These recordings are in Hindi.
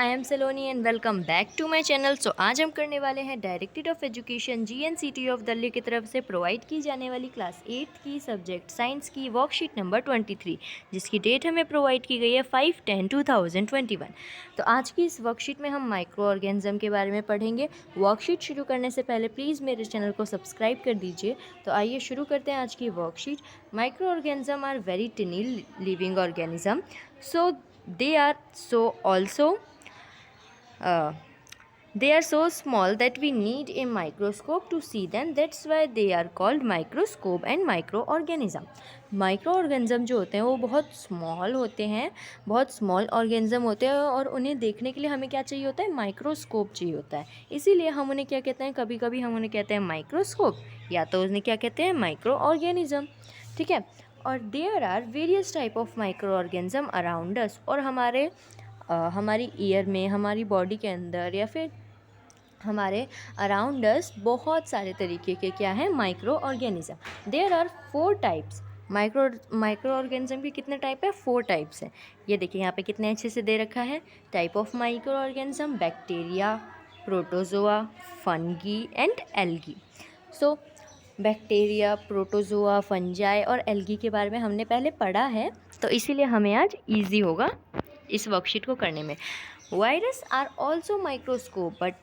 I am Saloni and welcome back to my channel. So आज हम करने वाले हैं directorate of education GNCT of Delhi की तरफ से प्रोवाइड की जाने वाली क्लास 8th की सब्जेक्ट साइंस की वर्कशीट नंबर 23, जिसकी डेट हमें प्रोवाइड की गई है 5/10/2021। तो आज की इस वर्कशीट में हम माइक्रो ऑर्गेनिज्म के बारे में पढ़ेंगे। वर्कशीट शुरू करने से पहले प्लीज़ मेरे चैनल को सब्सक्राइब कर दीजिए। तो आइए शुरू करते हैं आज की worksheet. Microorganism are very tiny living organism, so they are so small that we need a microscope to see them. That's why they are called microscope and microorganism. Micro organism जो होते हैं वो बहुत स्मॉल होते हैं, बहुत स्मॉल ऑर्गेनिज्म होते हैं और उन्हें देखने के लिए हमें क्या चाहिए होता है, माइक्रोस्कोप चाहिए होता है। इसीलिए हम उन्हें क्या कहते हैं, कभी कभी हम उन्हें कहते हैं माइक्रोस्कोप या तो उन्हें क्या कहते हैं, माइक्रो ऑर्गेनिज्म। ठीक है। और there are various type of microorganism around us. और हमारी ईयर में, हमारी बॉडी के अंदर या फिर हमारे अराउंड अस बहुत सारे तरीके के क्या हैं, microorganism. There are 4 types. Microorganism के कितने टाइप है, 4 टाइप्स हैं। ये देखिए यहाँ पे कितने अच्छे से दे रखा है। Type of micro organism: bacteria, protozoa, fungi and algae. So bacteria, protozoa, fungi और एल्गी के बारे में हमने पहले पढ़ा है, तो इसीलिए हमें आज इजी होगा इस वर्कशीट को करने में। Virus are also microscope but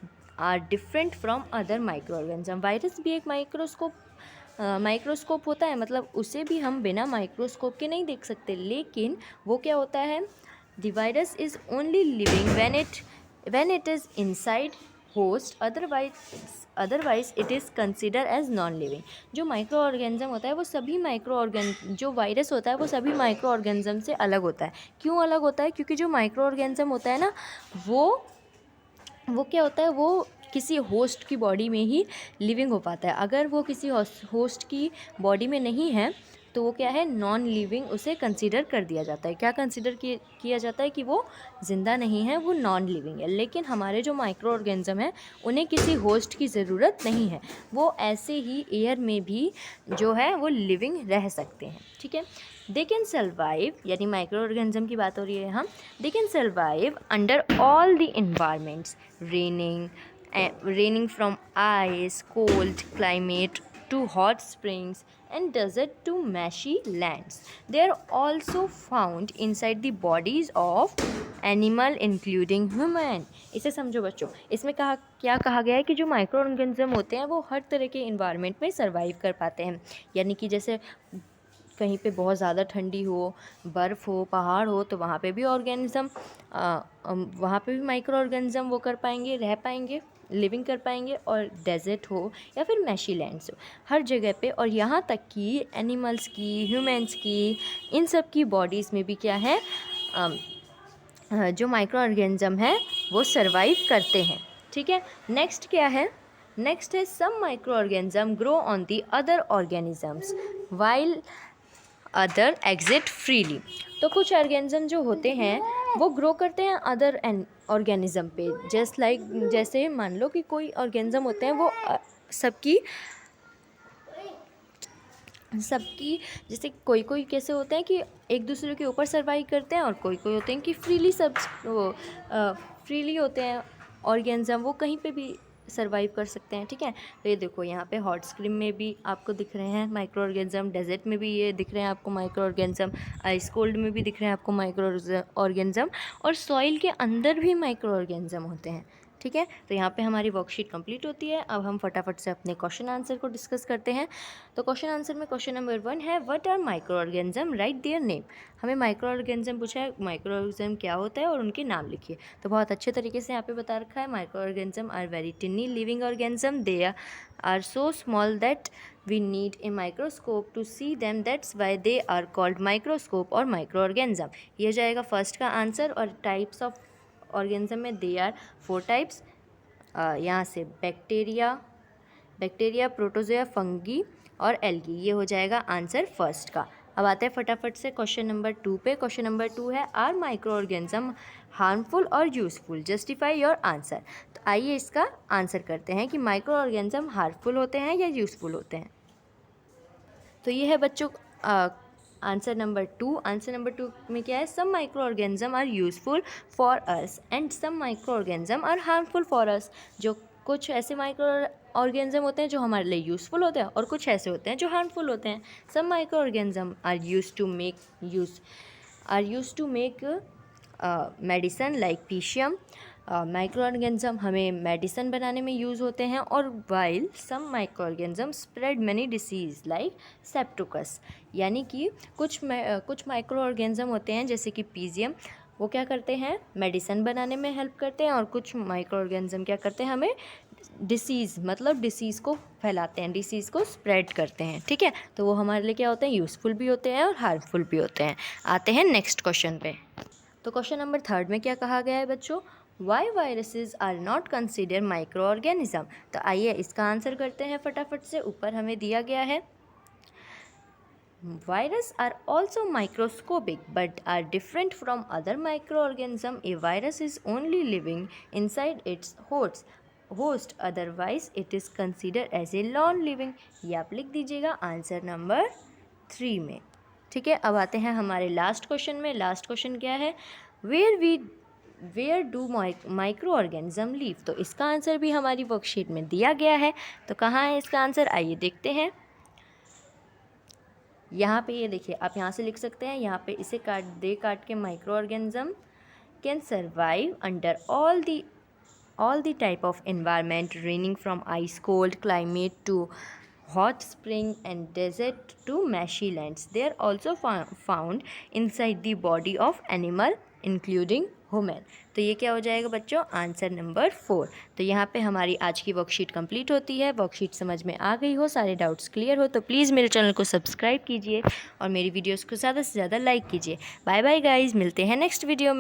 are different from other microorganism. Virus भी एक माइक्रोस्कोप होता है, मतलब उसे भी हम बिना माइक्रोस्कोप के नहीं देख सकते, लेकिन वो क्या होता है, the virus is only living when it is inside host, otherwise it is considered as non living. जो माइक्रो ऑर्गेनिज्म होता है वो सभी जो वायरस होता है वो सभी माइक्रो ऑर्गेनिज्म से अलग होता है। क्यों अलग होता है? क्योंकि जो माइक्रो ऑर्गेनिज्म होता है ना, वो क्या होता है, वो किसी होस्ट की बॉडी में ही लिविंग हो पाता है। अगर वो किसी होस्ट की बॉडी में नहीं है तो वो क्या है, नॉन लिविंग उसे कंसीडर कर दिया जाता है। क्या कंसीडर किया जाता है कि वो ज़िंदा नहीं है, वो नॉन लिविंग है। लेकिन हमारे जो माइक्रो ऑर्गेनिज्म है उन्हें किसी होस्ट की ज़रूरत नहीं है, वो ऐसे ही एयर में भी जो है वो लिविंग रह सकते हैं। ठीक है। दे कैन सर्वाइव, यानी माइक्रो ऑर्गेनिज्म की बात हो रही है हम। They can survive under all the environments, raining from ice, cold climate to hot springs and desert to marshy lands. They are also found inside the bodies of animal including human. इसे समझो बच्चों, इसमें क्या कहा गया है कि जो माइक्रो ऑर्गेनिज्म होते हैं वो हर तरह के इन्वायरमेंट में सर्वाइव कर पाते हैं। यानी कि जैसे कहीं पे बहुत ज़्यादा ठंडी हो, बर्फ़ हो, पहाड़ हो, तो वहाँ पे भी वहाँ पे भी माइक्रो ऑर्गेनिज्म वो कर पाएंगे, रह पाएंगे, लिविंग कर पाएंगे। और डेजर्ट हो या फिर मैशी लैंड्स हो, हर जगह पे। और यहाँ तक कि एनिमल्स की, ह्यूमंस की, इन सब की बॉडीज़ में भी क्या है, जो माइक्रो ऑर्गेनिज्म है वो सर्वाइव करते हैं। ठीक है। नेक्स्ट क्या है, नेक्स्ट है some microorganism grow on the other organisms while other exist freely. तो कुछ ऑर्गेनिज्म जो होते हैं वो ग्रो करते हैं अदर ऑर्गेनिज्म पे। जैसे मान लो कि कोई ऑर्गेनिज्म होते हैं वो सबकी जैसे कोई कैसे होते हैं कि एक दूसरे के ऊपर सर्वाइव करते हैं, और कोई होते हैं कि फ्रीली होते हैं ऑर्गेनिज्म, वो कहीं पे भी सर्वाइव कर सकते हैं। ठीक है। तो ये देखो यहाँ पे हॉट स्प्रिंग में भी आपको दिख रहे हैं माइक्रो ऑर्गेनिज्म, डेजर्ट में भी ये दिख रहे हैं आपको माइक्रो ऑर्गेनिज्म, आइस कोल्ड में भी दिख रहे हैं आपको माइक्रो ऑर्गेनिज्म, और सॉइल के अंदर भी माइक्रो ऑर्गेनिज्म होते हैं। ठीक है। तो यहाँ पे हमारी वर्कशीट कंप्लीट होती है। अब हम फटाफट से अपने क्वेश्चन आंसर को डिस्कस करते हैं। तो क्वेश्चन आंसर में क्वेश्चन नंबर 1 है, what are microorganism, write their name. हमें माइक्रो ऑर्गेनिज्म पूछा है, माइक्रो ऑर्गेनिज्म क्या होता है और उनके नाम लिखिए। तो बहुत अच्छे तरीके से यहाँ पे बता रखा है, microorganism are very tiny living organism, they are so small that we need a microscope to see them, that's why they are called microscope और माइक्रो ऑर्गेनिज्म। ये हो जाएगा फर्स्ट का आंसर। और टाइप्स ऑफ ऑर्गेनिज्म में दे आर 4 टाइप्स। यहाँ से बैक्टीरिया, प्रोटोजोआ, फंगी और एल्गी, ये हो जाएगा आंसर फर्स्ट का। अब आते हैं फटाफट से क्वेश्चन नंबर 2 पे। क्वेश्चन नंबर 2 है, आर माइक्रो ऑर्गेनिज्म हार्मफुल और यूज़फुल, जस्टिफाई योर आंसर। तो आइए इसका आंसर करते हैं कि माइक्रो ऑर्गेनिज्म हार्मफुल होते हैं या यूज़फुल होते हैं। तो ये है बच्चों आंसर नंबर टू में क्या है, some microorganism are useful for us and some microorganism are harmful for us. जो कुछ ऐसे माइक्रो ऑर्गेनिज्म होते हैं जो हमारे लिए यूज़फुल होते हैं और कुछ ऐसे होते हैं जो हार्मफुल होते हैं। Some microorganism are use to make medicine like पीशियम। माइक्रो ऑर्गेनिज्म हमें मेडिसन बनाने में यूज़ होते हैं, और while some microorganism spread many disease like streptococcus. यानी कि कुछ माइक्रो ऑर्गेनिज्म होते हैं जैसे कि पीजियम, वो क्या करते हैं, मेडिसन बनाने में हेल्प करते हैं, और कुछ माइक्रो ऑर्गेनिज्म क्या करते हैं, हमें डिसीज़ को फैलाते हैं, डिसीज़ को स्प्रेड करते हैं। ठीक है, तो वो हमारे लिए क्या होते हैं, यूज़फुल भी होते हैं और हार्मफुल भी होते हैं। आते हैं नेक्स्ट क्वेश्चन पे। तो क्वेश्चन नंबर 3 में क्या कहा गया है बच्चों, why viruses are not consider microorganism. तो आइए इसका आंसर करते हैं फटाफट से। ऊपर हमें दिया गया है, Viruses are also microscopic but are different from other microorganisms. A virus is only living inside its host, otherwise it is considered as a non-living। ये आप लिख दीजिएगा आंसर नंबर 3 में। ठीक है, अब आते हैं हमारे लास्ट क्वेश्चन में। लास्ट क्वेश्चन क्या है, where do microorganism live. तो इसका आंसर भी हमारी वर्कशीट में दिया गया है। तो कहाँ है इसका आंसर, आइए देखते हैं। यहाँ पे ये देखिए, आप यहाँ से लिख सकते हैं, यहाँ पे इसे काट के micro organism can survive under all the type of environment ranging from ice cold climate to hot spring and desert to marshy lands. They are also found inside the body of animal including human। तो ये क्या हो जाएगा बच्चों, आंसर नंबर 4। तो यहाँ पे हमारी आज की वर्कशीट कंप्लीट होती है। वर्कशीट समझ में आ गई हो, सारे डाउट्स क्लियर हो, तो प्लीज़ मेरे चैनल को सब्सक्राइब कीजिए और मेरी वीडियोस को ज़्यादा से ज़्यादा लाइक कीजिए। बाय बाय गाइज, मिलते हैं नेक्स्ट वीडियो में।